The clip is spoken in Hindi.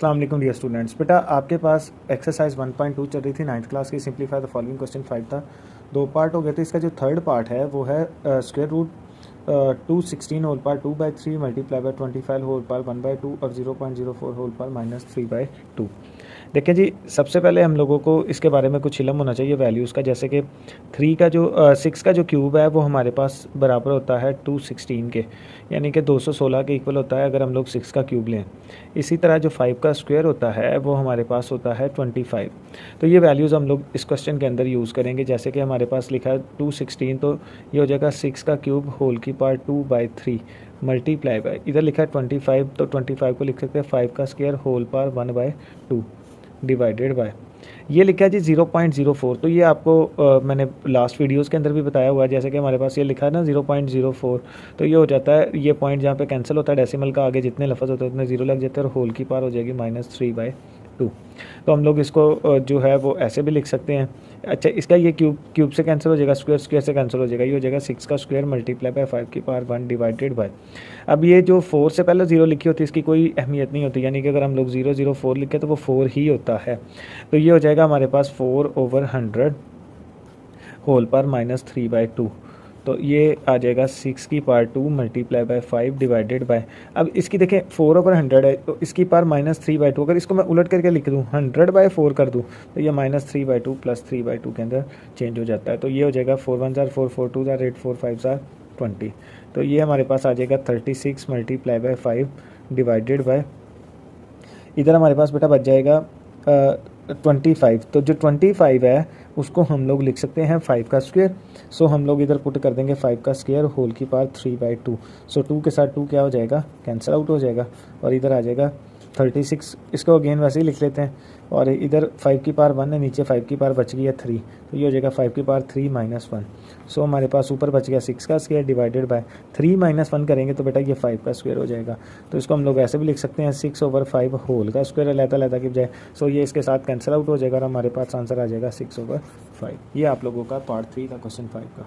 अस्सलाम वालेकुम डियर स्टूडेंट्स। बेटा आपके पास एक्सरसाइज 1.2 चल रही थी 9th क्लास की। सिंप्लीफाई द फॉलोइंग क्वेश्चन 5 था। दो पार्ट हो गए थे। इसका जो थर्ड पार्ट है वो है square root 216 whole power 2/3 multiply by 25 whole power 1/2 और 0.04 होल पार -3/2। देखिए जी, सबसे पहले हम लोगों को इसके बारे में कुछ इल्म होना चाहिए वैल्यूज़ का। जैसे कि 6 का जो क्यूब है वो हमारे पास बराबर होता है 216 के, यानी कि 216 के इक्वल होता है अगर हम लोग 6 का क्यूब लें। इसी तरह जो 5 का स्क्वायर होता है वो हमारे पास होता है 25। तो ये वैल्यूज़ हम लोग इस क्वेश्चन के अंदर यूज़ करेंगे। जैसे कि हमारे पास लिखा है 216, तो ये हो जाएगा 6 का क्यूब होल की पावर 2/3 मल्टीप्लाई बाय, इधर लिखा है 25, तो 25 को लिख सकते हैं 5 का square whole power 1/2 divided by, ये लिखा है जी 0.04। तो ये आपको मैंने लास्ट वीडियोस के अंदर भी बताया हुआ है। जैसे कि हमारे पास ये लिखा है ना 0.04, तो ये हो जाता है, ये पॉइंट जहाँ पे कैंसिल होता है डेसिमल का, आगे जितने लफ्ज़ होते हैं उतने जीरो लग जाते हैं और होल की पावर हो जाएगी -3/2। तो हम लोग इसको जो है वो ऐसे भी लिख सकते हैं। अच्छा, इसका ये क्यूब से कैंसिल हो जाएगा, स्क्वायर से कैंसिल हो जाएगा, ये हो जाएगा 6 का स्क्वायर मल्टीप्लाई बाय 5 की पावर 1 डिवाइडेड बाय। अब ये जो 4 से पहले 0 लिखी होती है इसकी कोई अहमियत नहीं होती, यानी कि अगर हम लोग 004 लिखें तो वो 4 ही होता है। तो ये हो जाएगा हमारे पास 4/100 होल पर -3/2। तो ये आ जाएगा 6 की power 2 multiply by 5 divided by, अब इसकी देखें 4/100 है तो इसकी पावर -3/2। अगर इसको मैं उलट करके लिख दूँ 100/4 कर दूँ तो ये -3/2 + 3/2 के अंदर चेंज हो जाता है। तो ये हो जाएगा 4 1 4 4 2 8 4 5 20। तो ये हमारे पास आ जाएगा 36 मल्टीप्लाई बाय 5 डिवाइडेड बाय, इधर हमारे पास बेटा बच जाएगा 25। तो जो 25 है उसको हम लोग लिख सकते हैं 5 का स्क्वायर। सो हम लोग इधर पुट कर देंगे 5 का स्क्वायर होल की पावर 3/2। सो 2 के साथ 2 क्या हो जाएगा, कैंसिल आउट हो जाएगा और इधर आ जाएगा 36। इसको अगेन वैसे ही लिख लेते हैं और इधर 5 की पावर 1 है, नीचे 5 की पावर बच गई है 3, तो ये हो जाएगा 5 की पावर 3 - 1। सो हमारे पास ऊपर बच गया 6 का स्क्वायर डिवाइडेड बाय 3 - 1 करेंगे तो बेटा ये 5 का स्क्वायर हो जाएगा। तो इसको हम लोग ऐसे भी लिख सकते हैं 6/5 होल का स्क्वायर अलग-अलग की बजाय। सो ये इसके साथ कैंसिल आउट हो जाएगा और हमारे पास आंसर आ जाएगा 6/5। ये आप लोगों का पार्ट 3 का क्वेश्चन 5 का।